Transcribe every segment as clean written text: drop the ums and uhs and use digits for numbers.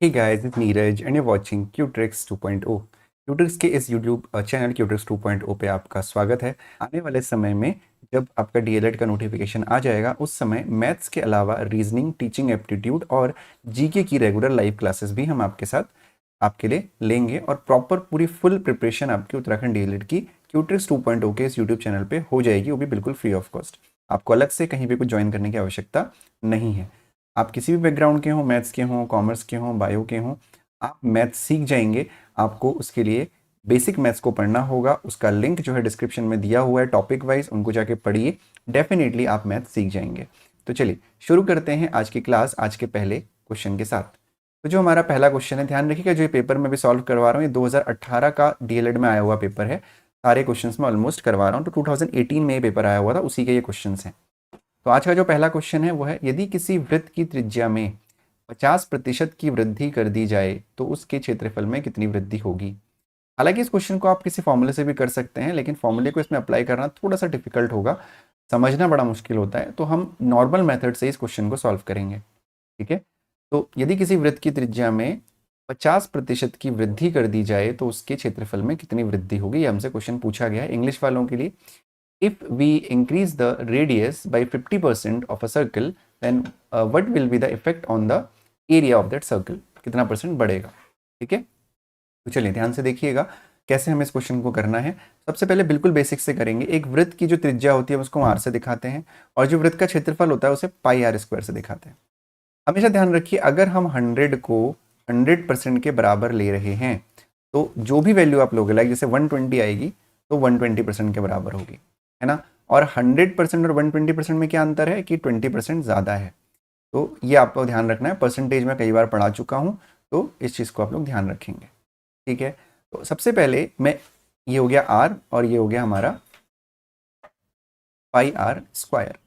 Hey guys, it's Neeraj and you're watching Qtricks 2.0। Qtricks के इस YouTube channel Qtricks 2.0 पे आपका स्वागत है। आने वाले समय में जब आपका डीएलएड का नोटिफिकेशन आ जाएगा, उस समय मैथ्स के अलावा रीजनिंग, टीचिंग एप्टीट्यूड और जीके की रेगुलर लाइव क्लासेस भी हम आपके साथ आपके लिए लेंगे और प्रॉपर पूरी फुल प्रिपरेशन आपकी उत्तराखंड डीएलएड की Qtricks 2.0 के इस यूट्यूब चैनल पे हो जाएगी, वो भी बिल्कुल फ्री ऑफ कॉस्ट। आपको अलग से कहीं भी कुछ ज्वाइन करने की आवश्यकता नहीं है। आप किसी भी बैकग्राउंड के हों, मैथ्स के हों, कॉमर्स के हों, बायो के हों, आप मैथ्स सीख जाएंगे। आपको उसके लिए बेसिक मैथ्स को पढ़ना होगा। उसका लिंक जो है डिस्क्रिप्शन में दिया हुआ है टॉपिक वाइज, उनको जाके पढ़िए, डेफिनेटली आप मैथ्स सीख जाएंगे। तो चलिए शुरू करते हैं आज की क्लास आज के पहले क्वेश्चन के साथ। तो जो हमारा पहला क्वेश्चन है, ध्यान रखिएगा, जो ये पेपर में भी सॉल्व करवा रहा हूँ, ये 2018 का डीएलएड में आया हुआ पेपर है। सारे क्वेश्चंस में ऑलमोस्ट करवा रहा हूँ, तो 2018 में ये पेपर आया हुआ था, उसी के ये क्वेश्चंस हैं। तो आज का जो पहला क्वेश्चन है वो है, यदि किसी वृत्त की त्रिज्या में 50% की वृद्धि कर दी जाए तो उसके क्षेत्रफल में कितनी वृद्धि होगी। हालांकि इस क्वेश्चन को आप किसी फॉर्मूले से भी कर सकते हैं, लेकिन फॉर्मूले को इसमें अप्लाई करना थोड़ा सा डिफिकल्ट होगा, समझना बड़ा मुश्किल होता है। तो हम नॉर्मल मेथड से इस क्वेश्चन को सॉल्व करेंगे। ठीक है, तो यदि किसी वृत्त की त्रिज्या में 50% की वृद्धि कर दी जाए तो उसके क्षेत्रफल में कितनी वृद्धि होगी, ये हमसे क्वेश्चन पूछा गया है इंग्लिश वालों के लिए। If we increase the radius by 50% of a circle, then what will be the effect on the area of that circle? कितना परसेंट बढ़ेगा। ठीक है, तो चलिए ध्यान से देखिएगा कैसे हमें इस क्वेश्चन को करना है। सबसे पहले बिल्कुल बेसिक से करेंगे। एक वृत्त की जो त्रिज्या होती है उसको आर से दिखाते हैं, और जो वृत्त का क्षेत्रफल होता है उसे पाई आर स्क्वायर से दिखाते हैं। हमेशा ध्यान रखिए, अगर हम 100 को 100% के बराबर ले रहे हैं तो जो भी वैल्यू आप लोगे, लाइक जैसे 120 आएगी तो 120% के बराबर होगी, है ना। और 100% और 120% में क्या अंतर है कि 20% ज़्यादा है। तो ये आपको ध्यान रखना है। परसेंटेज में कई बार पढ़ा चुका हूँ, तो इस चीज़ को आप लोग ध्यान रखेंगे। ठीक है, तो सबसे पहले मैं, ये हो गया आर और ये हो गया हमारा पाई आर स्क्वायर।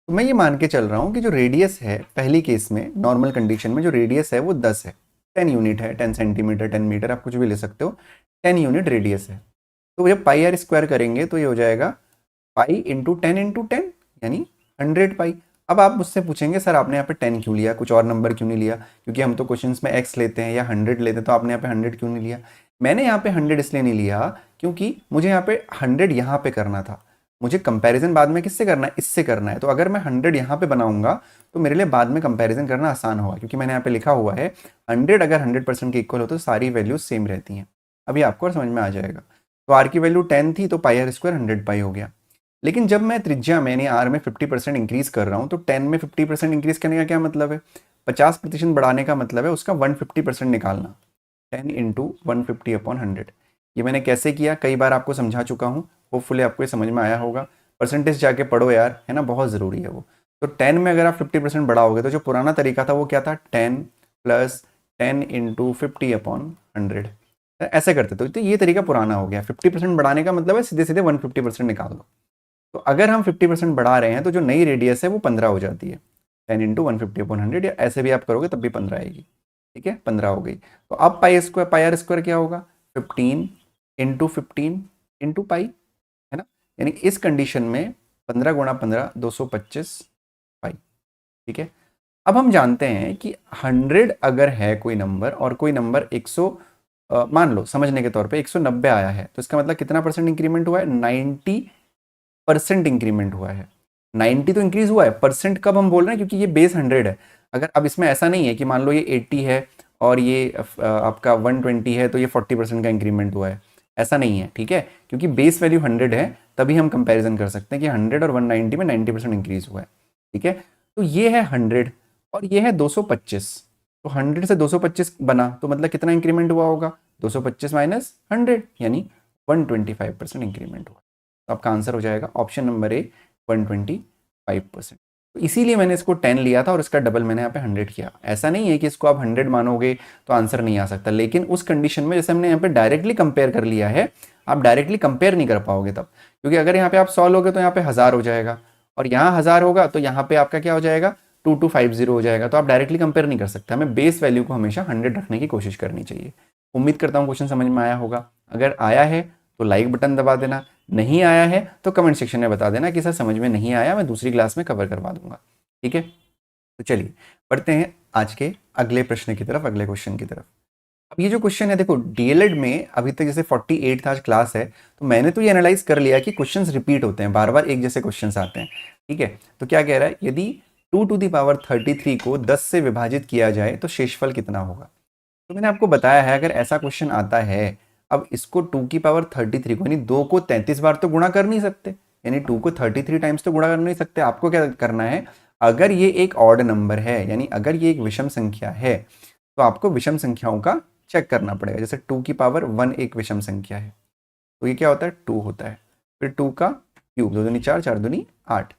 तो मैं ये मान के चल रहा हूँ कि जो रेडियस है पहली केस में, नॉर्मल कंडीशन में जो रेडियस है वो 10 है, 10 यूनिट है, 10 सेंटीमीटर, 10 मीटर, आप कुछ भी ले सकते हो, 10 यूनिट रेडियस है। तो जब पाई आर स्क्वायर करेंगे तो ये हो जाएगा पाई इंटू 10 यानी 100 पाई। अब आप मुझसे पूछेंगे सर आपने यहाँ पे 10 क्यों लिया, कुछ और नंबर क्यों नहीं लिया, क्योंकि हम तो क्वेश्चंस में x लेते हैं या 100 लेते हैं, तो आपने यहाँ पे 100 क्यों नहीं लिया। मैंने यहाँ पे 100 इसलिए नहीं लिया क्योंकि मुझे यहाँ पे 100 यहाँ पे करना था। मुझे कंपैरिजन बाद में किससे करना है, इससे करना है। तो अगर मैं 100 यहाँ पे बनाऊंगा तो मेरे लिए बाद में कंपैरिजन करना आसान होगा, क्योंकि मैंने यहाँ पे लिखा हुआ है 100 अगर 100% के इक्वल हो तो सारी वैल्यूज सेम रहती हैं। अभी आपको और समझ में आ जाएगा। तो आर की वैल्यू 10 थी तो पाई आर स्क्वायर 100 पाई हो गया। लेकिन जब मैं त्रिज्या में यानी आर में 50% इंक्रीज कर रहा हूँ, तो 10 में 50% इंक्रीज करने का क्या मतलब है, 50% बढ़ाने का मतलब है उसका 150% निकालना, 10 इंटू 150 अपॉन 100। ये मैंने कैसे किया, कई बार आपको समझा चुका हूँ, होपफुली आपको ये समझ में आया होगा। परसेंटेज जाके पढ़ो यार, है ना, बहुत ज़रूरी है वो। तो 10 में अगर आप 50% बढ़ाओगे तो जो पुराना तरीका था वो क्या था, 10 प्लस 10 इंटू 50 अपॉन 100, ऐसे करते थे। तो ये तरीका पुराना हो गया। 50% बढ़ाने का मतलब है सीधे सीधे 150% निकाल दो। तो अगर हम 50% बढ़ा रहे हैं तो जो नई रेडियस है वो 15 हो जाती है, 10 इंटू 150 अपॉन 100, या ऐसे भी आप करोगे तब भी 15 आएगी। ठीक है, 15 हो गई। तो अब पाई आर स्क्वायर क्या होगा, 15 इंटू 15 इंटू पाई, है ना। यानी इस कंडीशन में 15 गुणा 15 225 पाई। ठीक है, अब हम जानते हैं कि 100 अगर है कोई नंबर और कोई नंबर 100 मान लो समझने के तौर पे 190 आया है, तो इसका मतलब कितना परसेंट इंक्रीमेंट हुआ है, 90% इंक्रीमेंट हुआ है। 90 तो इंक्रीज हुआ है, परसेंट कब हम बोल रहे हैं, क्योंकि ये बेस 100 है। अगर अब इसमें ऐसा नहीं है कि मान लो ये 80 है और ये आपका 120 है तो ये 40% का इंक्रीमेंट हुआ है, ऐसा नहीं है। ठीक है, क्योंकि बेस वैल्यू 100 है, तभी हम कंपैरिजन कर सकते हैं कि 100 और 190 में 90% इंक्रीज हुआ है। ठीक है, तो ये है 100 और ये है 225। तो 100 से 225 बना तो मतलब कितना इंक्रीमेंट हुआ होगा, 225 माइनस 100 यानी 125% इंक्रीमेंट हुआ। तो आपका आंसर हो जाएगा ऑप्शन नंबर ए, 125%। तो इसीलिए मैंने इसको 10 लिया था और इसका डबल मैंने यहाँ पे 100 किया। ऐसा नहीं है कि इसको आप 100 मानोगे तो आंसर नहीं आ सकता, लेकिन उस कंडीशन में जैसे हमने यहाँ पे डायरेक्टली कंपेयर कर लिया है, आप डायरेक्टली कंपेयर नहीं कर पाओगे तब, क्योंकि अगर यहाँ पे आप 100 लोगे तो यहाँ पे 1000 हो जाएगा, और यहाँ 1000 होगा तो यहाँ पे आपका क्या हो जाएगा, 2250 हो जाएगा। तो आप डायरेक्टली कंपेयर नहीं कर सकते, हमें बेस वैल्यू को हमेशा 100 रखने की कोशिश करनी चाहिए। उम्मीद करता हूँ क्वेश्चन समझ में आया होगा। अगर आया है तो लाइक बटन दबा देना, नहीं आया है तो कमेंट सेक्शन में बता देना कि सर समझ में नहीं आया, मैं दूसरी क्लास में कवर करवा दूंगा। ठीक है, तो चलिए पढ़ते हैं आज के अगले प्रश्न की तरफ, अगले क्वेश्चन की तरफ। अब ये जो क्वेश्चन है देखो, डीएलएड में अभी तक जैसे 48 था आज क्लास है, तो मैंने तो ये एनालाइज कर लिया कि क्वेश्चंस रिपीट होते हैं, बार बार एक जैसे क्वेश्चंस आते हैं। ठीक है, तो क्या कह रहा है, यदि 2⁻33 को 10 से विभाजित किया जाए तो शेषफल कितना होगा। तो मैंने आपको बताया है अगर ऐसा क्वेश्चन आता है, अब इसको 2⁻33 को यानी 2 को 33 बार तो गुणा कर नहीं सकते, यानी 2 को 33 टाइम्स तो गुणा कर नहीं सकते। आपको क्या करना है, अगर ये एक ऑड नंबर है यानी अगर ये एक विषम संख्या है तो आपको विषम संख्याओं का चेक करना पड़ेगा। जैसे 2⁻1 एक विषम संख्या है तो ये क्या होता है, 2 होता है। फिर 2 का क्यूब, 2 दूनी 4, 4 दूनी 8।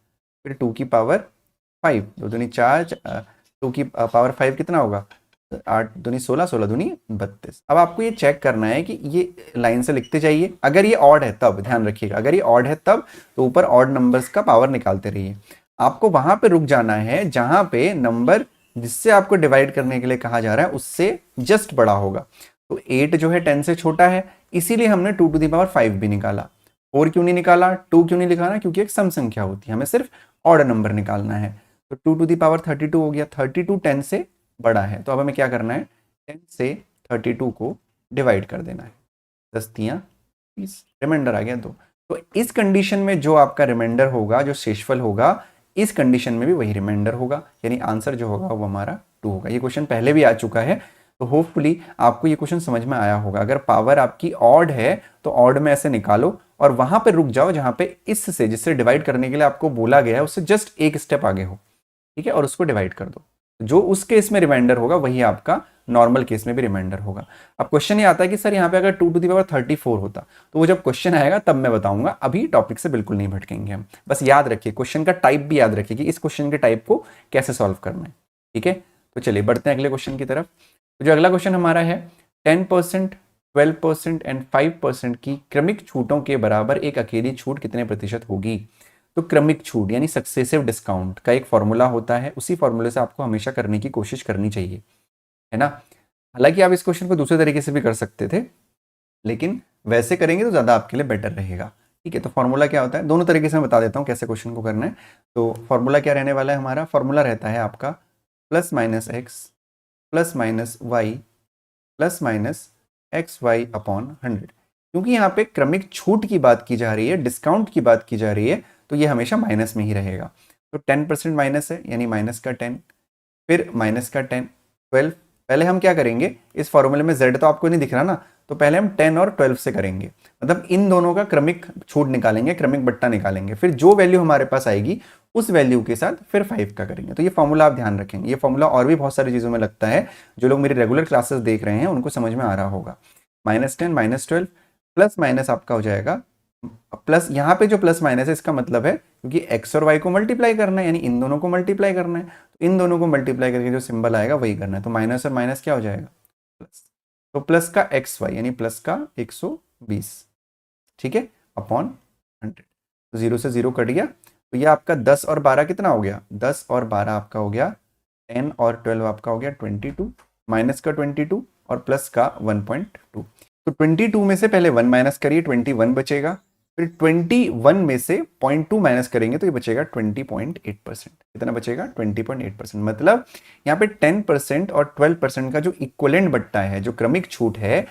फिर 2⁵, 2 दूनी 4, 2⁵ कितना होगा, 8 दूनी 16, 16 दूनी 32। अब आपको ये चेक करना है कि ये लाइन से लिखते जाइए, अगर ये ऑड है तब ध्यान रखिएगा, अगर ये ऑड है तब तो ऊपर ऑड नंबर्स का पावर निकालते रहिए। आपको वहां पे रुक जाना है जहां पे नंबर जिससे आपको डिवाइड करने के लिए कहा जा रहा है उससे जस्ट बड़ा होगा। तो 8 जो है 10 से छोटा है, इसीलिए हमने 2⁵ भी निकाला। 4 क्यों नहीं निकाला, 2 क्यों नहीं निकाला, क्योंकि एक सम संख्या होती है, हमें सिर्फ ऑड नंबर निकालना है। तो 2⁵32 हो गया, 32 10 से बड़ा है, तो अब हमें क्या करना है, 10 से 32 को डिवाइड कर देना है। 10 तियां 20, रिमाइंडर आ गया 2। तो इस कंडीशन में जो आपका रिमाइंडर होगा, जो शेषफल होगा, इस कंडीशन में भी वही रिमाइंडर होगा, यानी आंसर जो होगा वो हमारा 2 होगा। ये क्वेश्चन पहले भी आ चुका है, तो होपफुली आपको ये क्वेश्चन समझ में आया होगा। अगर पावर आपकी ऑड है तो ऑड में ऐसे निकालो और वहां पे रुक जाओ जहां पे इससे, जिससे डिवाइड करने के लिए आपको बोला गया है, उससे जस्ट एक स्टेप आगे हो, ठीक है, और उसको डिवाइड कर दो। जो उस केस में रिमाइंडर होगा वही आपका नॉर्मल केस में भी रिमाइंडर होगा। अब क्वेश्चन ये आता है कि सर यहाँ पे अगर 2⁻34 होता, तो वो जब क्वेश्चन आएगा तब मैं बताऊंगा, अभी टॉपिक से बिल्कुल नहीं भटकेंगे हम। बस याद रखिए, क्वेश्चन का टाइप भी याद रखिए कि इस क्वेश्चन के टाइप को कैसे सॉल्व करना है। ठीक है, तो चलिए बढ़ते हैं अगले क्वेश्चन की तरफ। तो जो अगला क्वेश्चन हमारा है, 10%, 12% एंड 5% की क्रमिक छूटों के बराबर एक अकेली छूट कितने प्रतिशत होगी। तो क्रमिक छूट यानी सक्सेसिव डिस्काउंट का एक फॉर्मूला होता है, उसी फॉर्मूले से आपको हमेशा करने की कोशिश करनी चाहिए, है ना। हालांकि आप इस क्वेश्चन को दूसरे तरीके से भी कर सकते थे, लेकिन वैसे करेंगे तो ज़्यादा आपके लिए बेटर रहेगा। ठीक है, तो फॉर्मूला क्या होता है, दोनों तरीके से मैं बता देता हूँ कैसे क्वेश्चन को करना है। तो फॉर्मूला क्या रहने वाला है, हमारा फॉर्मूला रहता है आपका +-x +-y +-xy/100। क्योंकि यहाँ पे क्रमिक छूट की बात की जा रही है, डिस्काउंट की बात की जा रही है, तो ये हमेशा माइनस में ही रहेगा। तो 10% माइनस है यानी माइनस का 10, फिर माइनस का 10, 12। पहले हम क्या करेंगे, इस फॉर्मूले में z तो आपको नहीं दिख रहा ना, तो पहले हम 10 और 12 से करेंगे, मतलब इन दोनों का क्रमिक छूट निकालेंगे, क्रमिक बट्टा निकालेंगे, फिर जो वैल्यू हमारे पास आएगी उस वैल्यू के साथ फिर 5 का करेंगे। तो ये फॉर्मूला आप ध्यान रखेंगे, ये फॉर्मूला और भी बहुत सारी चीज़ों में लगता है, जो लोग मेरी रेगुलर क्लासेस देख रहे हैं उनको समझ में आ रहा होगा। -10 -12 प्लस माइनस आपका हो जाएगा प्लस, यहाँ पे जो प्लस माइनस है इसका मतलब है क्योंकि x और y को मल्टीप्लाई करना है, यानी इन दोनों को मल्टीप्लाई करना है, तो इन दोनों को मल्टीप्लाई करके जो सिंबल आएगा वही करना है। तो माइनस और माइनस क्या हो जाएगा, प्लस। तो प्लस का xy यानी प्लस का 120, ठीक है, अपॉन 100। तो 0 से 0 कट गया, तो ये आपका 10 और 12 कितना हो गया, 10 और 12 आपका हो गया 10 और 12 आपका हो गया 22, माइनस का 22 और प्लस का 1.2। तो 22 में से पहले 1 माइनस करिए, 21 बचेगा, फिर 21 में से 0.2 माइनस करेंगे तो ये बचेगा 20.8%। कितना बचेगा, 20.8%। मतलब यहाँ पे 10% और 12% का जो इक्वलेंट बट्टा है, जो क्रमिक छूट है,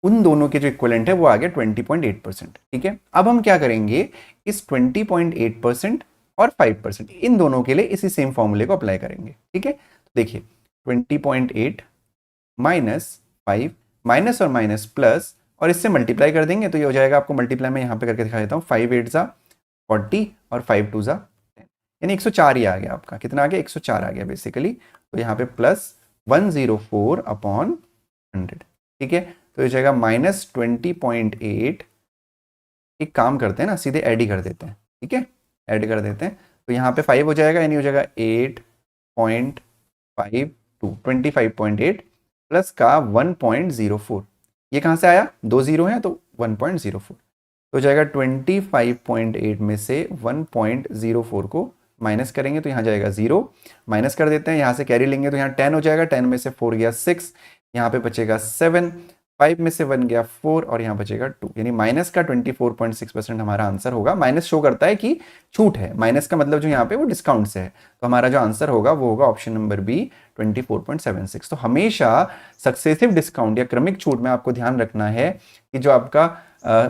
उन दोनों के जो इक्वलेंट है वो आ गया 20.8%। ठीक है, अब हम क्या करेंगे, इस 20.8% और 5% इन दोनों के लिए इसी सेम फॉर्मूले को अप्लाई करेंगे। ठीक है, तो देखिए 20.8 माइनस 5, माइनस और माइनस प्लस, और इससे मल्टीप्लाई कर देंगे तो ये हो जाएगा, आपको मल्टीप्लाई में यहाँ पे करके दिखा देता हूँ, 5 8 ज़ा 40 और 5 2 ज़ा 10, यानी 104 ही आ गया आपका। कितना आ गया, 104 आ गया बेसिकली। तो यहाँ पे प्लस 104 अपॉन 100। ठीक है, तो ये जाएगा -20.8। एक काम करते हैं ना, सीधे ऐड ही कर देते हैं। ठीक है, ऐड कर देते हैं, तो यहाँ पे 5 हो जाएगा, यानी हो जाएगा 8.52, 25.8 प्लस का 1.04। ये कहाँ से आया, 2 0 है तो 1.04, तो जाएगा 25.8 में से 1.04 को माइनस करेंगे तो यहाँ जाएगा 0, माइनस कर देते हैं, यहाँ से कैरी लेंगे तो यहाँ 10 हो जाएगा, 10 में से 4 गया 6, यहाँ पे बचेगा 7, 5 में से 1 गया 4 और यहाँ बचेगा 2, यानी माइनस का 24.6% हमारा आंसर होगा। माइनस शो करता है कि छूट है, माइनस का मतलब जो यहाँ पे वो डिस्काउंट से है, तो हमारा जो आंसर होगा वो होगा ऑप्शन नंबर बी 24.76। तो हमेशा सक्सेसिव डिस्काउंट या क्रमिक छूट में आपको ध्यान रखना है कि जो आपका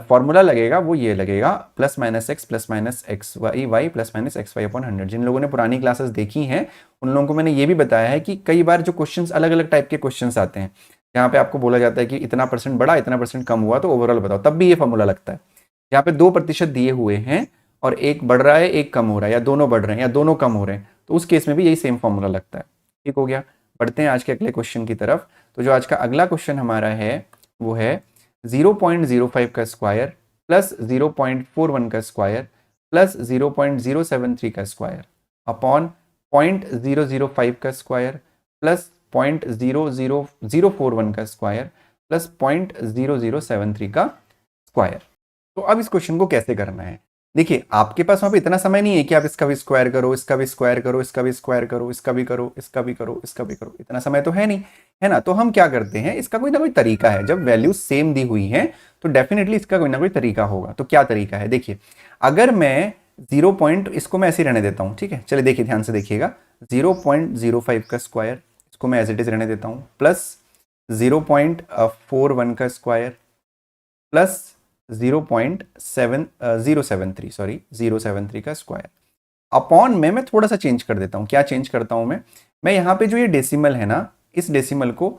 फॉर्मूला लगेगा वो ये लगेगा plus minus x y plus minus x y upon 100। जिन लोगों ने पुरानी क्लासेस देखी हैं उन लोगों को मैंने ये भी बताया है कि कई बार जो क्वेश्चंस अलग अलग टाइप के क्वेश्चंस आते हैं, यहाँ पे आपको बोला जाता है कि इतना परसेंट बढ़ा इतना परसेंट कम हुआ तो ओवरऑल बताओ, तब भी ये फॉर्मूला लगता है। यहाँ पे 2% दिए हुए हैं और एक बढ़ रहा है एक कम हो रहा है, या दोनों बढ़ रहे हैं या दोनों कम हो रहे हैं, तो उस केस में भी यही सेम फॉर्मूला लगता है। ठीक हो गया। बढ़ते हैं आज के अगले क्वेश्चन की तरफ। तो जो आज का अगला क्वेश्चन हमारा है वो है 0.05 का स्क्वायर प्लस 0.41 का स्क्वायर प्लस 0.073 का स्क्वायर अपॉन 0.005 का स्क्वायर प्लस 0.00041 का स्क्वायर प्लस 0.0073 का स्क्वायर। तो अब इस क्वेश्चन को कैसे करना है, देखिए आपके पास वहां पे इतना समय नहीं है कि आप इसका भी स्क्वायर करो, इसका भी स्क्वायर करो, इसका भी स्क्वायर करो, इसका भी करो, इसका भी करो, इसका भी करो, इतना समय तो है नहीं, है ना। तो हम क्या करते हैं, इसका कोई ना कोई तरीका है। जब वैल्यू सेम दी हुई है तो डेफिनेटली इसका कोई ना कोई तरीका होगा। तो क्या तरीका है, देखिए अगर मैं 0 पॉइंट, इसको मैं ऐसे ही रहने देता हूं, ठीक है। चलिए देखिए ध्यान से देखिएगा, 0.05 का स्क्वायर, इसको मैं एज इट इज रहने देता हूं, प्लस 0.41 का स्क्वायर प्लस 0.073 का स्क्वायर अपॉन में मैं थोड़ा सा चेंज कर देता हूं। क्या चेंज करता हूं मैं यहाँ पे जो ये डेसिमल है ना, इस डेसिमल को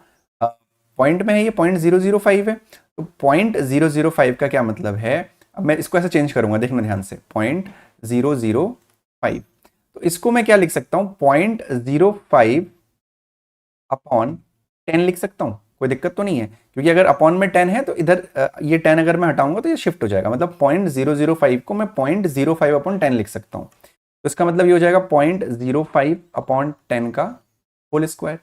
पॉइंट में है, ये 0.005 है, तो 0.005 का क्या मतलब है, अब मैं इसको ऐसा चेंज करूंगा, देखना ध्यान से, 0.005, तो इसको मैं क्या लिख सकता हूं, 0.05 अपॉन 10 लिख सकता हूं, कोई दिक्कत तो नहीं है, क्योंकि अगर अपॉन में 10 है तो इधर ये 10 अगर मैं हटाऊंगा तो ये शिफ्ट हो जाएगा, मतलब 0.005 को मैं 0.05 अपॉन 10 लिख सकता हूं। तो इसका मतलब ये हो जाएगा 0.05 अपॉन 10 का होल स्क्वायर।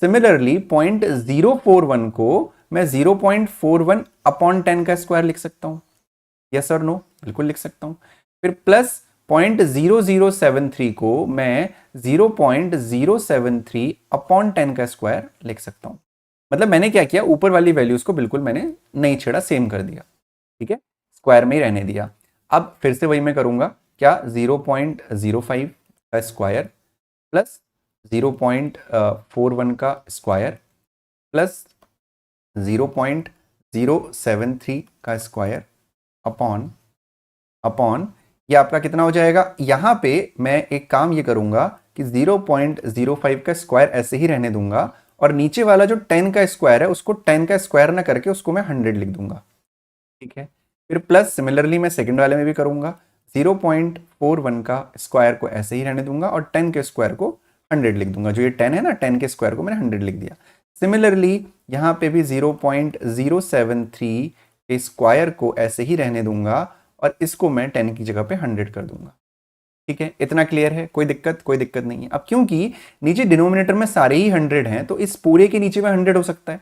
सिमिलरली 0.041 को मैं 0.41 अपॉन 10 का स्क्वायर लिख सकता हूं, यस और नो, बिल्कुल लिख सकता हूं। फिर प्लस 0.0073 को मैं 0.073 अपॉन 10 का स्क्वायर लिख सकता हूं। मतलब मैंने क्या किया, ऊपर वाली वैल्यूज को बिल्कुल मैंने नहीं छेड़ा, सेम कर दिया, ठीक है, स्क्वायर में ही रहने दिया। अब फिर से वही मैं करूंगा, क्या, 0.05 का स्क्वायर प्लस 0.41 का स्क्वायर प्लस 0.073 का स्क्वायर अपॉन ये आपका कितना हो जाएगा। यहां पे मैं एक काम ये करूंगा कि 0.05 का स्क्वायर ऐसे ही रहने दूंगा और नीचे वाला जो 10 का स्क्वायर है उसको 10 का स्क्वायर ना करके उसको मैं 100 लिख दूंगा, ठीक है। फिर प्लस सिमिलरली मैं सेकंड वाले में भी करूंगा, 0.41 का स्क्वायर को ऐसे ही रहने दूंगा और 10 के स्क्वायर को 100 लिख दूंगा। जो ये 10 है ना, 10 के स्क्वायर को मैंने 100 लिख दिया। सिमिलरली यहाँ पे भी 0.073 के स्क्वायर को ऐसे ही रहने दूंगा और इसको मैं 10 की जगह पे 100 कर दूंगा, ठीक है। इतना क्लियर है, कोई दिक्कत नहीं है। अब क्योंकि नीचे डिनोमिनेटर में सारे ही 100 हैं तो इस पूरे के नीचे में 100 हो सकता है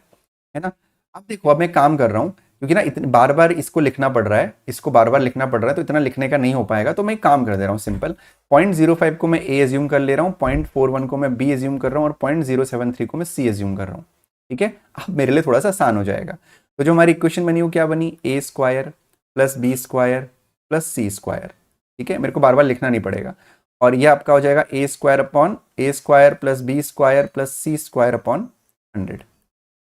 ना। अब देखो, अब मैं काम कर रहा हूं, क्योंकि ना इतने बार बार इसको लिखना पड़ रहा है, इसको बार बार लिखना पड़ रहा है, तो इतना लिखने का नहीं हो पाएगा, तो मैं काम कर दे रहा हूं सिंपल। 0.05 को मैं ए एज्यूम कर ले रहा हूं, 0.41 को मैं बी एज्यूम कर रहा हूं और 0.073 को मैं सी एज्यूम कर रहा हूं, ठीक है। अब मेरे लिए थोड़ा सा आसान हो जाएगा। तो जो हमारी इक्वेशन बनी वो क्या बनी, A square plus B square plus C square, ठीक है, मेरे को बार बार लिखना नहीं पड़ेगा। और ये आपका हो जाएगा A square upon A square plus B square plus C square upon 100,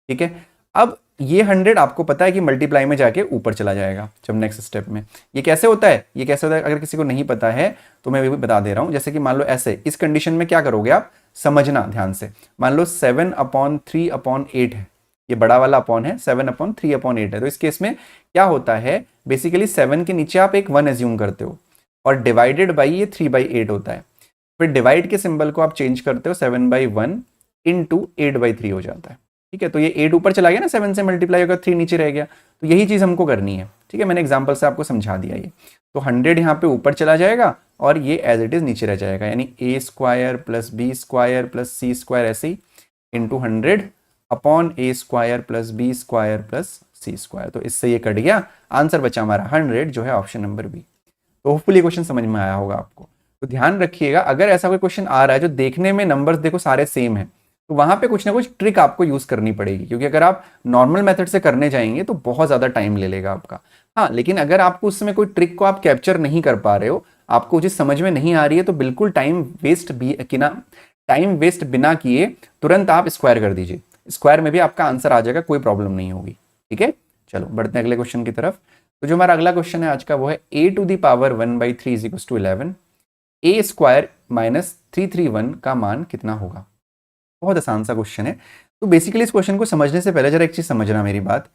ठीक है। अब ये 100 आपको पता है कि मल्टीप्लाई में जाके ऊपर चला जाएगा जब नेक्स्ट स्टेप में। ये कैसे होता है, अगर किसी को नहीं पता है तो मैं भी बता दे रहा हूं। जैसे कि मान लो ऐसे, इस कंडीशन में क्या करोगे आप, समझना ध्यान से। मान लो 7/3/8 है, ये बड़ा वाला अपॉन है, 7/3/8 है। तो इस केस में क्या होता है, बेसिकली 7 के नीचे आप एक 1 एज्यूम करते हो और डिवाइडेड बाई ये 3/8 होता है। फिर डिवाइड के सिंबल को आप चेंज करते हो, 7/1 इंटू 8/3 हो जाता है, ठीक है। तो ये 8 ऊपर चला गया ना, 7 से मल्टीप्लाई होगा, 3 नीचे रह गया। तो यही चीज हमको करनी है, ठीक है। मैंने एग्जांपल से आपको समझा दिया ये। तो 100 यहाँ पे ऊपर चला जाएगा और ये एज इट इज नीचे रह जाएगा, यानी A square plus B square plus C square ऐसे ही into 100 upon A square plus B square plus C square. तो इससे ये कट गया, आंसर बचा हमारा 100, जो है ऑप्शन नंबर बी। तो होपफुली क्वेश्चन समझ में आया होगा आपको। तो ध्यान रखिएगा, अगर ऐसा कोई क्वेश्चन आ रहा है जो देखने में नंबर्स देखो सारे सेम है, तो वहां पे कुछ ना कुछ ट्रिक आपको यूज करनी पड़ेगी, क्योंकि अगर आप नॉर्मल मेथड से करने जाएंगे तो बहुत ज्यादा टाइम ले लेगा आपका। हाँ, लेकिन अगर आपको उस समय कोई ट्रिक को आप कैप्चर नहीं कर पा रहे हो, आपको चीज समझ में नहीं आ रही है, तो बिल्कुल टाइम वेस्ट बिना किए तुरंत आप स्क्वायर कर दीजिए। स्क्वायर में भी आपका आंसर आ जाएगा, कोई प्रॉब्लम नहीं होगी। ठीक है, चलो बढ़ते हैं अगले क्वेश्चन की तरफ। तो जो हमारा अगला क्वेश्चन है आज का वो है a⁻1/3 इज 11, a स्क्वायर -331 का मान कितना होगा। बहुत आसान सा क्वेश्चन है। तो बेसिकली इस क्वेश्चन को समझने से पहले जरा एक चीज समझना मेरी बात।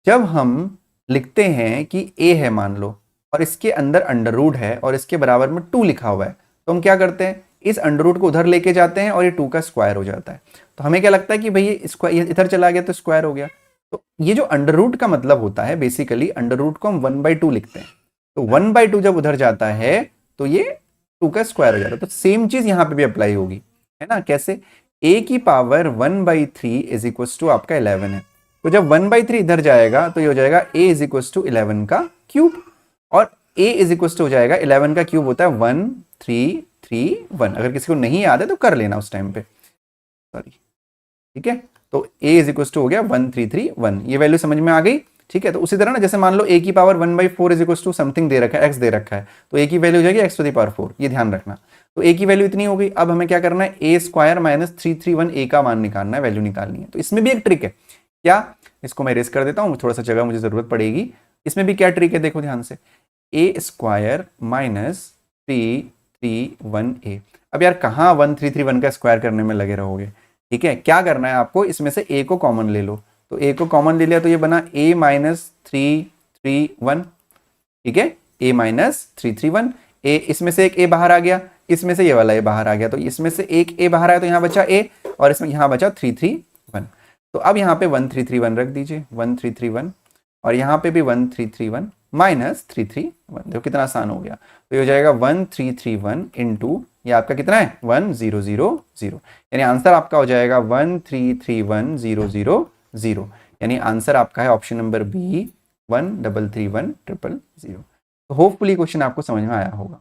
जब हम लिखते हैं कि a है मान लो, और इसके अंदर अंडर रूट है और इसके बराबर में 2 लिखा हुआ है, तो हम क्या करते हैं, इस अंडर रूट को उधर लेके जाते हैं और ये 2 का स्क्वायर हो जाता है। तो हमें क्या लगता है कि भाई ये स्क्वायर इधर चला गया तो स्क्वायर हो गया। तो ये जो अंडर रूट का मतलब होता है, बेसिकली अंडर रूट को हम 1/2 लिखते हैं। तो 1/2 जब उधर जाता है तो ये 2 का स्क्वायर हो जाता है। तो सेम चीज यहां पे भी अप्लाई होगी, है ना। कैसे, a⁻1/3 इज इक्वल टू आपका 11 है। तो जब 1/3 इधर जाएगा तो ये हो जाएगा a इज इक्वल टू 11 का क्यूब, और a इज इक्वल टू हो जाएगा 11 का क्यूब होता है 1331। अगर किसी को नहीं याद है तो कर लेना उस टाइम पे, सॉरी। ठीक है, तो a इज इक्वल टू हो गया 1331, ये वैल्यू समझ में आ गई। ठीक है, तो उसी तरह ना, जैसे मान लो a⁻1/4 is equal to something दे रखा है, x दे रखा है, तो a की वैल्यू हो जाएगी x⁴, ये ध्यान रखना। तो a की वैल्यू इतनी हो गई। अब हमें क्या करना है, a स्क्वायर -331 a का मान निकालना है, वैल्यू निकालनी है। तो इसमें भी एक ट्रिक है। क्या, इसको मैं इरेज कर देता हूँ, थोड़ा सा जगह मुझे जरूरत पड़ेगी। इसमें भी क्या ट्रिक है, देखो ध्यान से, a स्क्वायर -331a। अब यार कहाँ 1331 का स्क्वायर करने में लगे रहोगे। ठीक है, क्या करना है आपको, इसमें से a को कॉमन ले लो। तो a को कॉमन ले लिया तो ये बना a-331। ठीक है, a-331, a इसमें से एक a बाहर आ गया, इसमें से ये वाला a बाहर आ गया, तो इसमें से एक a बाहर आया तो यहाँ बचा a, और इसमें यहाँ बचा 331। तो अब यहाँ पे 1331 रख दीजिए, 1331, और यहाँ पे भी 1331 -331। देखो कितना आसान हो गया। तो ये हो जाएगा 1331 इंटू, ये आपका कितना है 1000, यानी आंसर आपका हो जाएगा 1331000, यानी आंसर आपका है ऑप्शन नंबर बी 1331000। तो होपफुली क्वेश्चन आपको समझ में आया होगा।